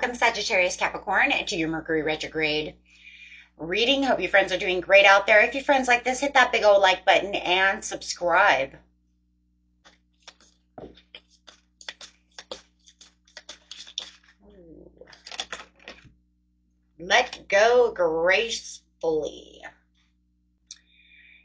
Welcome, Sagittarius, Capricorn, to your Mercury retrograde reading. Hope you friends are doing great out there. If you friends like this, hit that big old like button and subscribe. Let go gracefully.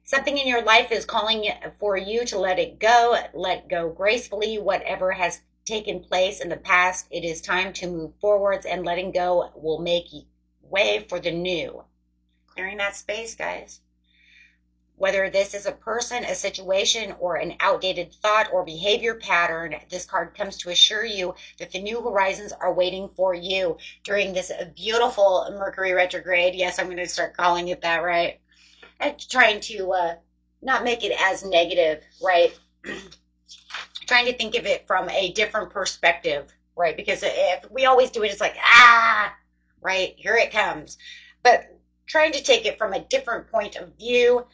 Something in your life is calling for you to let it go. Let go gracefully. Whatever has taken place in the past, it is time to move forwards, and letting go will make way for the new. Clearing that space, guys. Whether this is a person, a situation, or an outdated thought or behavior pattern, this card comes to assure you that the new horizons are waiting for you during this beautiful Mercury retrograde. Yes, I'm going to start calling it that, right? And trying to not make it as negative, right? Trying to think of it from a different perspective, right? Because if we always do it, it's like, right, here it comes. But trying to take it from a different point of view.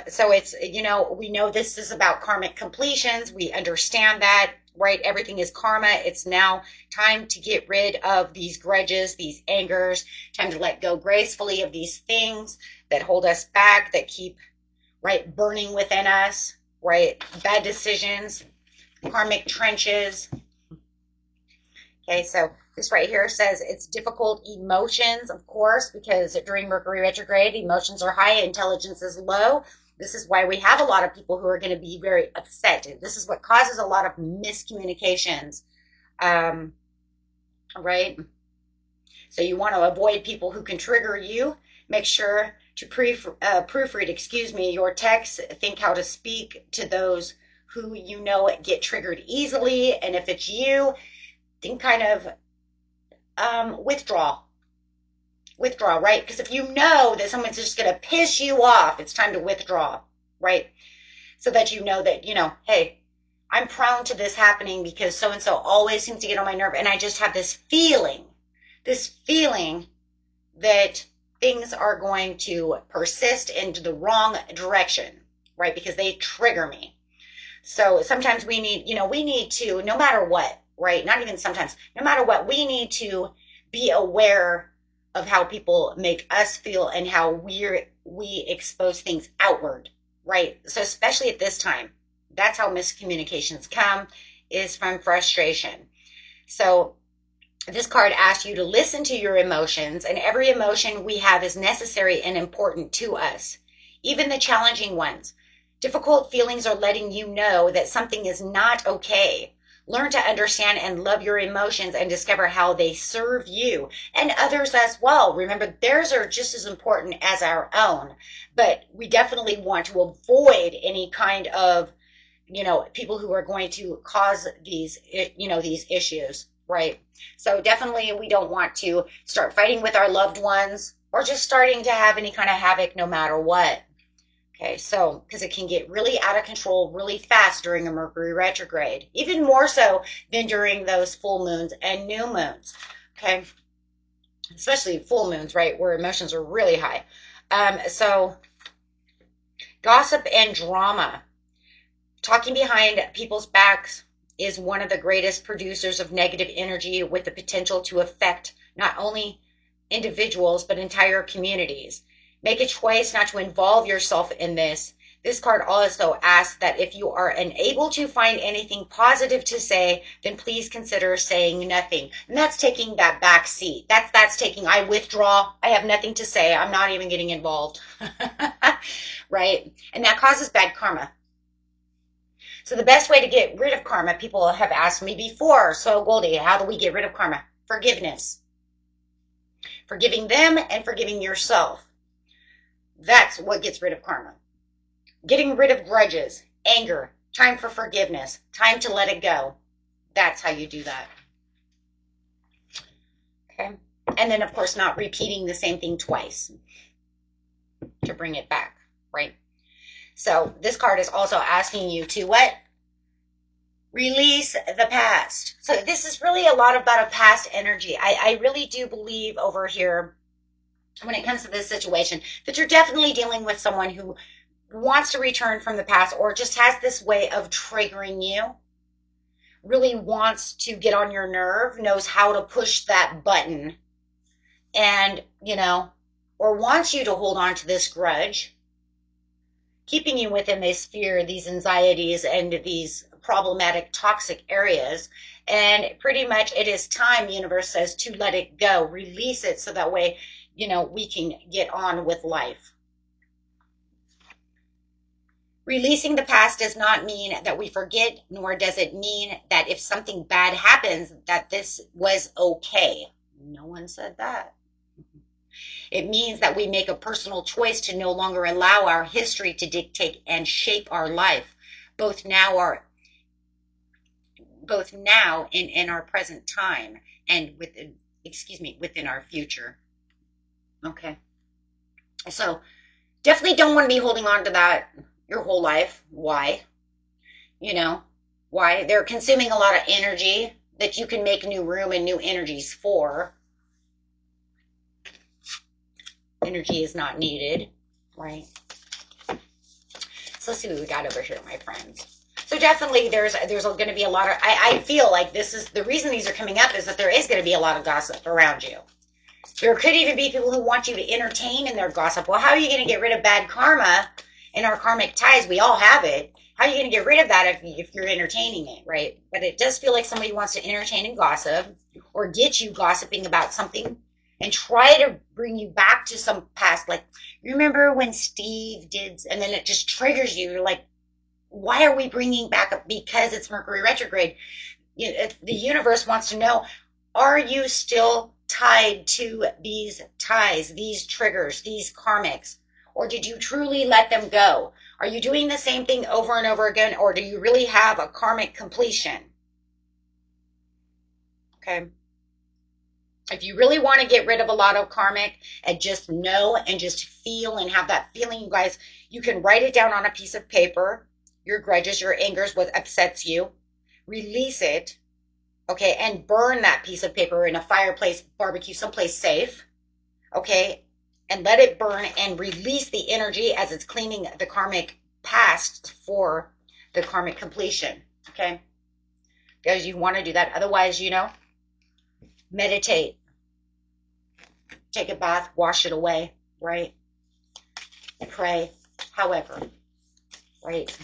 So it's, we know this is about karmic completions. We understand that, right? Everything is karma. It's now time to get rid of these grudges, these angers, time to let go gracefully of these things that hold us back, that keep, right, burning within us, right? Bad decisions, karmic trenches. Okay, so this right here says it's difficult emotions, of course, because during Mercury retrograde, emotions are high, intelligence is low. This is why we have a lot of people who are going to be very upset. This is what causes a lot of miscommunications, right? So you want to avoid people who can trigger you. Make sure to proofread, your texts. Think how to speak to those who get triggered easily. And if it's you, then kind of withdraw, right? Because if you know that someone's just going to piss you off, it's time to withdraw, right? So that that, hey, I'm prone to this happening because so-and-so always seems to get on my nerve. And I just have this feeling that things are going to persist into the wrong direction, right? Because they trigger me. So sometimes we need to, no matter what, right? Not even sometimes, no matter what, we need to be aware of how people make us feel and how we expose things outward, right? So especially at this time, that's how miscommunications come, is from frustration. So this card asks you to listen to your emotions, and every emotion we have is necessary and important to us, even the challenging ones. Difficult feelings are letting you know that something is not okay. Learn to understand and love your emotions and discover how they serve you and others as well. Remember, theirs are just as important as our own, but we definitely want to avoid any kind of, people who are going to cause these issues, right? So definitely we don't want to start fighting with our loved ones or just starting to have any kind of havoc no matter what. Okay, so because it can get really out of control really fast during a Mercury retrograde, even more so than during those full moons and new moons. Okay, especially full moons, right, where emotions are really high. So gossip and drama, talking behind people's backs, is one of the greatest producers of negative energy, with the potential to affect not only individuals but entire communities. Make a choice not to involve yourself in this. This card also asks that if you are unable to find anything positive to say, then please consider saying nothing. And that's taking that back seat. That's taking, I withdraw. I have nothing to say. I'm not even getting involved. Right? And that causes bad karma. So the best way to get rid of karma, people have asked me before, so Goldie, how do we get rid of karma? Forgiveness. Forgiving them and forgiving yourself. That's what gets rid of karma. Getting rid of grudges, anger, time for forgiveness, time to let it go. That's how you do that. Okay. And then, of course, not repeating the same thing twice to bring it back, right? So this card is also asking you to what? Release the past. So this is really a lot about a past energy. I really do believe over here, when it comes to this situation, that you're definitely dealing with someone who wants to return from the past or just has this way of triggering you, really wants to get on your nerve, knows how to push that button, and, or wants you to hold on to this grudge, keeping you within this fear, these anxieties, and these problematic, toxic areas. And pretty much it is time, the universe says, to let it go, release it, so that way, we can get on with life. Releasing the past does not mean that we forget, nor does it mean that if something bad happens, that this was okay. No one said that. It means that we make a personal choice to no longer allow our history to dictate and shape our life, both now and in our present time, and within our future. Okay. So definitely don't want to be holding on to that your whole life. Why? Why? They're consuming a lot of energy that you can make new room and new energies for. Energy is not needed, right? So let's see what we got over here, my friends. So definitely there's going to be a lot of, I feel like this is, the reason these are coming up is that there is going to be a lot of gossip around you. There could even be people who want you to entertain in their gossip. Well, how are you going to get rid of bad karma in our karmic ties? We all have it. How are you going to get rid of that if you're entertaining it, right? But it does feel like somebody wants to entertain and gossip, or get you gossiping about something and try to bring you back to some past. Like, remember when Steve did, and then it just triggers you. You're like, why are we bringing back up? Because it's Mercury retrograde. The universe wants to know, are you still tied to these ties, these triggers, these karmics? Or did you truly let them go? Are you doing the same thing over and over again? Or do you really have a karmic completion? Okay. If you really want to get rid of a lot of karmic and just know and just feel and have that feeling, you guys, you can write it down on a piece of paper, your grudges, your angers, what upsets you, release it, okay, and burn that piece of paper in a fireplace, barbecue, someplace safe, okay, and let it burn and release the energy as it's cleaning the karmic past for the karmic completion, okay? Because you want to do that. Otherwise, meditate, take a bath, wash it away, right? Pray, however, right?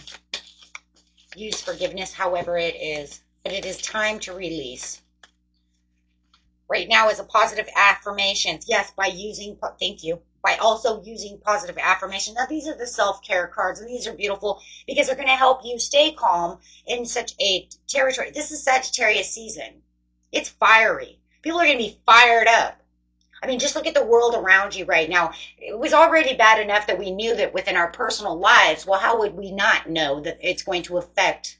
Use forgiveness, however it is. But it is time to release. Right now is a positive affirmations. Yes, thank you, by also using positive affirmations. Now, these are the self-care cards, and these are beautiful because they're going to help you stay calm in such a territory. This is Sagittarius season. It's fiery. People are going to be fired up. I mean, just look at the world around you right now. It was already bad enough that we knew that within our personal lives. Well, how would we not know that it's going to affect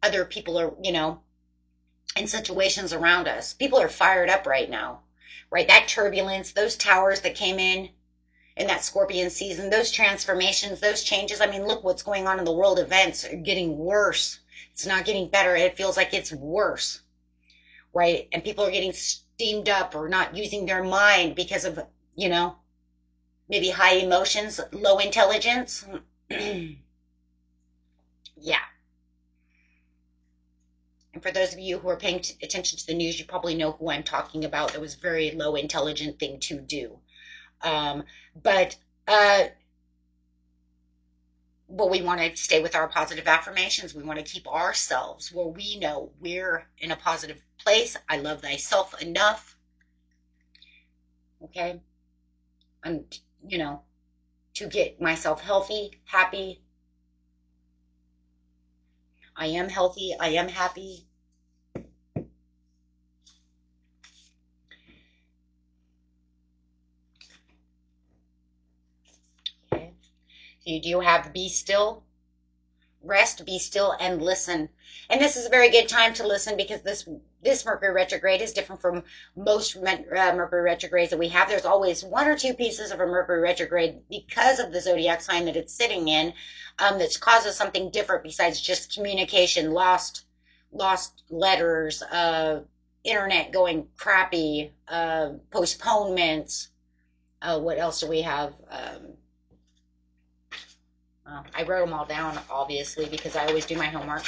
other people, or, in situations around us? People are fired up right now, right? That turbulence, those towers that came in that Scorpion season, those transformations, those changes. I mean, look what's going on in the world. Events are getting worse. It's not getting better. It feels like it's worse, right? And people are getting steamed up or not using their mind because of, maybe high emotions, low intelligence. Yeah. And for those of you who are paying attention to the news, you probably know who I'm talking about. That was a very low intelligent thing to do. But we want to stay with our positive affirmations. We want to keep ourselves where we know we're in a positive place. I love thyself enough. Okay. And, to get myself healthy, happy. I am healthy. I am happy. Okay. So you do have be still, rest, be still, and listen. And this is a very good time to listen because this Mercury retrograde is different from most Mercury retrogrades that we have. There's always one or two pieces of a Mercury retrograde because of the zodiac sign that it's sitting in, that causes something different besides just communication, lost letters, internet going crappy, postponements. What else do we have? I wrote them all down, obviously, because I always do my homework.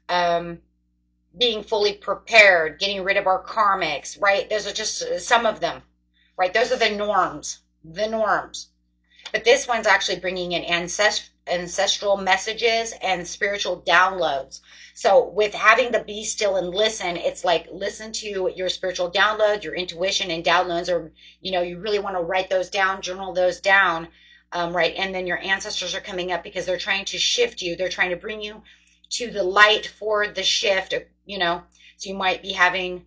um, being fully prepared, getting rid of our karmics, right? Those are just some of them, right? Those are the norms, the norms. But this one's actually bringing in ancestral messages and spiritual downloads. So with having the be still and listen, it's like listen to your spiritual download, your intuition and downloads, or you really want to write those down, journal those down, right? And then your ancestors are coming up because they're trying to shift you. They're trying to bring you to the light for the shift, So you might be having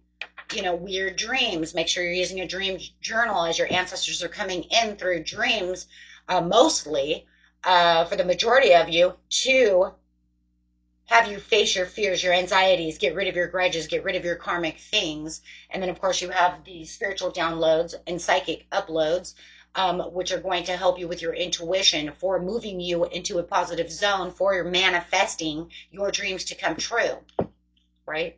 weird dreams. Make sure you're using a dream journal as your ancestors are coming in through dreams, mostly, for the majority of you, to have you face your fears, your anxieties, get rid of your grudges, get rid of your karmic things. And then, of course, you have the spiritual downloads and psychic uploads, which are going to help you with your intuition for moving you into a positive zone for your manifesting your dreams to come true, right?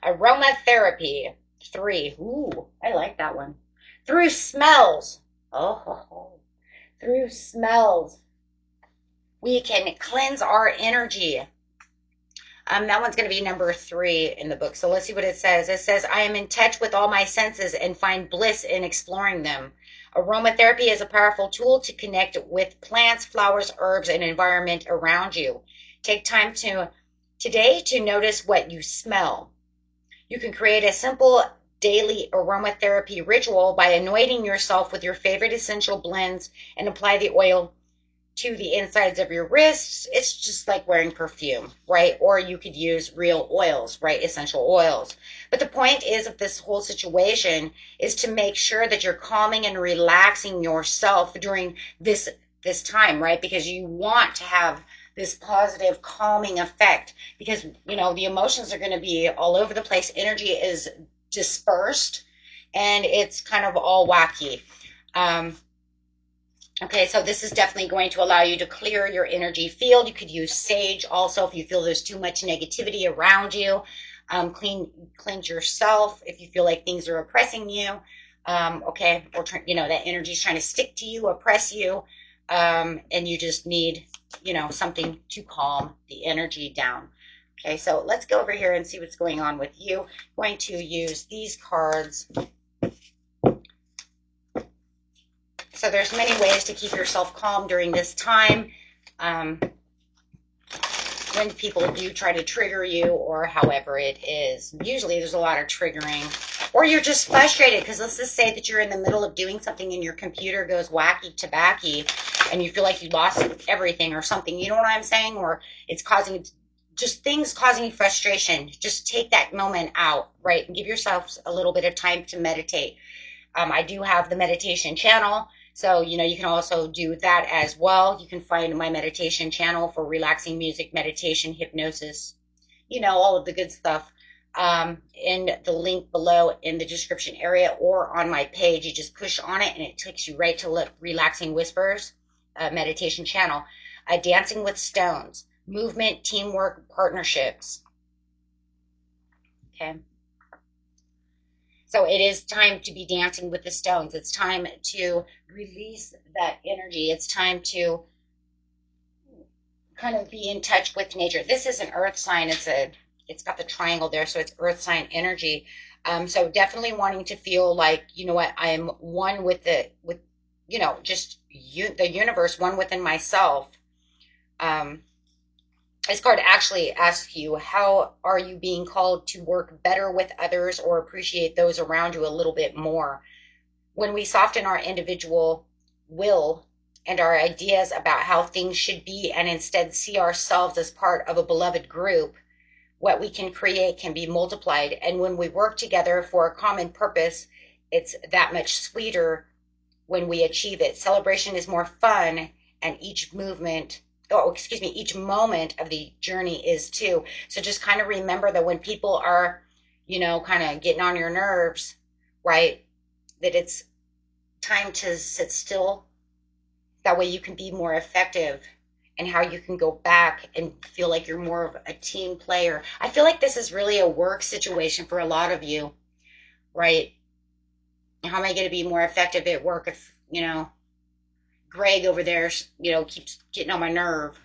Aromatherapy, 3. Ooh, I like that one. Through smells. Oh, through smells, we can cleanse our energy. That one's going to be number 3 in the book. So let's see what it says. It says, I am in touch with all my senses and find bliss in exploring them. Aromatherapy is a powerful tool to connect with plants, flowers, herbs, and environment around you. Take time today to notice what you smell. You can create a simple daily aromatherapy ritual by anointing yourself with your favorite essential blends and apply the oil to the insides of your wrists. It's just like wearing perfume, right? Or you could use real oils, right? Essential oils. But the point is of this whole situation is to make sure that you're calming and relaxing yourself during this time, right? Because you want to have this positive calming effect, because the emotions are going to be all over the place. Energy is dispersed and it's kind of all wacky. Okay, so this is definitely going to allow you to clear your energy field. You could use sage also if you feel there's too much negativity around you. Cleanse yourself if you feel like things are oppressing you. Okay, or that energy is trying to stick to you, oppress you, and you just need something to calm the energy down. Okay, so let's go over here and see what's going on with you. I'm going to use these cards. So there's many ways to keep yourself calm during this time. When people do try to trigger you, or however it is, usually there's a lot of triggering, or you're just frustrated because let's just say that you're in the middle of doing something and your computer goes wacky tabacky and you feel like you lost everything or something. You know what I'm saying? Or it's causing just things causing frustration. Just take that moment out, right? And give yourself a little bit of time to meditate. I do have the meditation channel. So, you can also do that as well. You can find my meditation channel for relaxing music, meditation, hypnosis, all of the good stuff in the link below in the description area or on my page. You just push on it and it takes you right to Relaxing Whispers meditation channel. Dancing with Stones, movement, teamwork, partnerships. Okay. So it is time to be dancing with the stones. It's time to release that energy. It's time to kind of be in touch with nature. This is an earth sign. It's got the triangle there, so it's earth sign energy. So definitely wanting to feel like, I'm one with the universe, one within myself. This card actually asks you, how are you being called to work better with others or appreciate those around you a little bit more? When we soften our individual will and our ideas about how things should be and instead see ourselves as part of a beloved group, what we can create can be multiplied. And when we work together for a common purpose, it's that much sweeter when we achieve it. Celebration is more fun, and each moment of the journey is too. So just kind of remember that when people are, kind of getting on your nerves, right, that it's time to sit still. That way you can be more effective, and how you can go back and feel like you're more of a team player. I feel like this is really a work situation for a lot of you, right? How am I going to be more effective at work if, Greg over there, keeps getting on my nerve,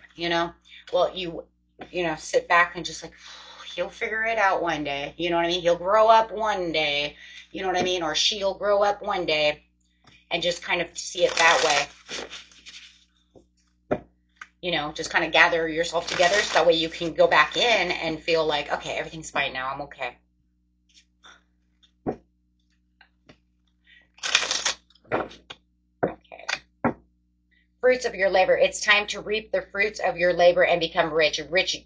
Well, sit back and just like, he'll figure it out one day. You know what I mean? He'll grow up one day. You know what I mean? Or she'll grow up one day, and just kind of see it that way. Just kind of gather yourself together so that way you can go back in and feel like, okay, everything's fine now. I'm okay. Okay. Fruits of your labor. It's time to reap the fruits of your labor and become rich. Rich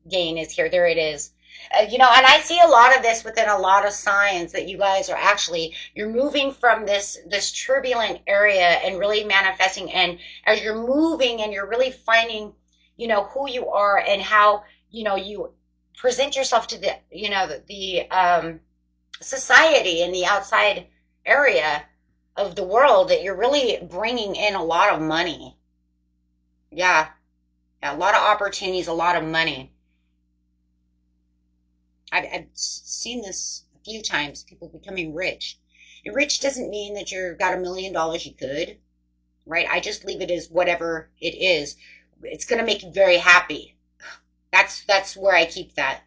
gain is here. There it is. And I see a lot of this within a lot of signs that you guys are actually, you're moving from this turbulent area and really manifesting. And as you're moving and you're really finding, who you are and how, you present yourself to the society and the outside area of the world, that you're really bringing in a lot of money. Yeah, a lot of opportunities, a lot of money. I've seen this a few times, people becoming rich. And rich doesn't mean that you've got $1 million you could, right? I just leave it as whatever it is. It's going to make you very happy. That's where I keep that.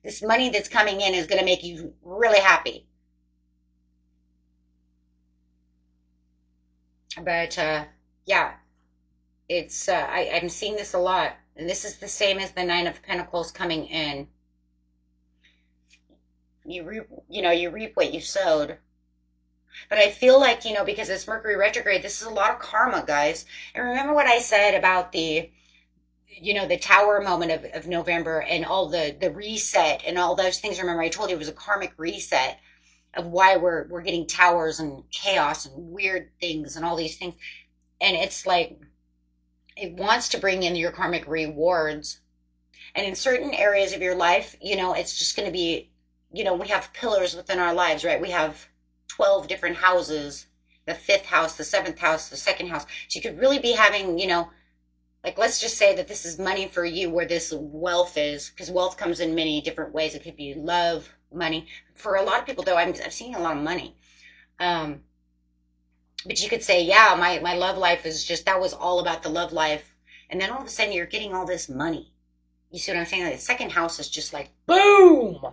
This money that's coming in is going to make you really happy. But yeah, I'm seeing this a lot. And this is the same as the Nine of Pentacles coming in. You reap what you sowed. But I feel like, because it's Mercury retrograde, this is a lot of karma, guys. And remember what I said about the tower moment of November, and all the reset and all those things. Remember, I told you it was a karmic reset of why we're getting towers and chaos and weird things and all these things. And it's like, it wants to bring in your karmic rewards. And in certain areas of your life, it's just going to be, we have pillars within our lives, right? We have 12 different houses, the fifth house, the seventh house, the second house. So you could really be having, like, let's just say that this is money for you, where this wealth is, because wealth comes in many different ways. It could be love, money. For a lot of people, though, I'm seeing a lot of money. But you could say, yeah, my love life is just, that was all about the love life. And then all of a sudden you're getting all this money. You see what I'm saying? Like, the second house is just like, boom,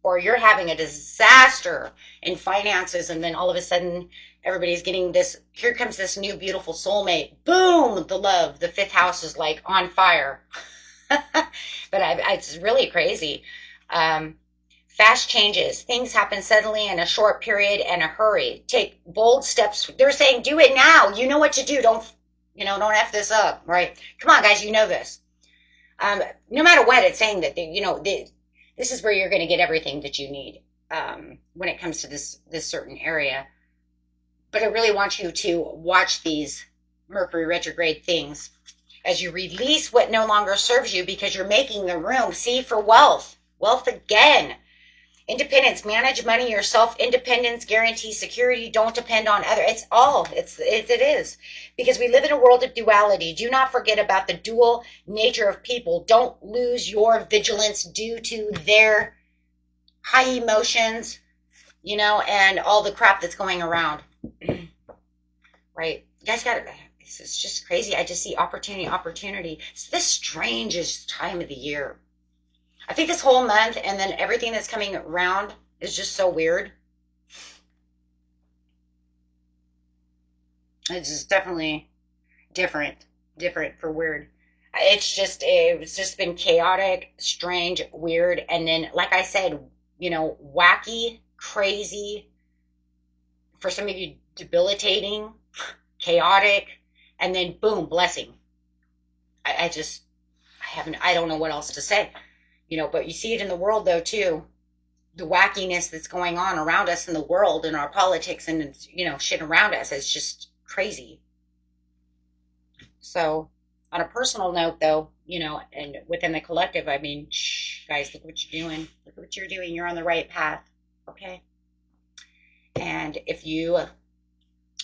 or you're having a disaster in finances, and then all of a sudden everybody's getting this, here comes this new beautiful soulmate. Boom, the love. The fifth house is like on fire. It's really crazy. Fast changes. Things happen suddenly in a short period and a hurry. Take bold steps. They're saying, do it now. You know what to do. Don't F this up, right? Come on, guys, you know this. No matter what, it's saying that, this is where you're going to get everything that you need when it comes to this certain area. But I really want you to watch these Mercury retrograde things as you release what no longer serves you, because you're making the room, see, for wealth. Wealth again. Independence, manage money yourself. Independence, guarantee security. Don't depend on other. It is. Because we live in a world of duality. Do not forget about the dual nature of people. Don't lose your vigilance due to their high emotions, and all the crap that's going around. Right? You guys this is just crazy. I just see opportunity. It's the strangest time of the year. I think this whole month, and then everything that's coming around, is just so weird. It's just definitely different for weird. It's just been chaotic, strange, weird, and then, like I said, wacky, crazy, for some of you, debilitating, chaotic, and then boom, blessing. I don't know what else to say. But you see it in the world, though, too. The wackiness that's going on around us in the world, in our politics, and, shit around us is just crazy. So, on a personal note, though, and within the collective, I mean, guys, look what you're doing. Look what you're doing. You're on the right path. Okay? And if you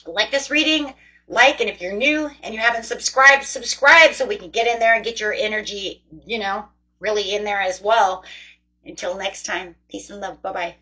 like this reading, and if you're new and you haven't subscribed, subscribe so we can get in there and get your energy, really in there as well. Until next time, peace and love. Bye-bye.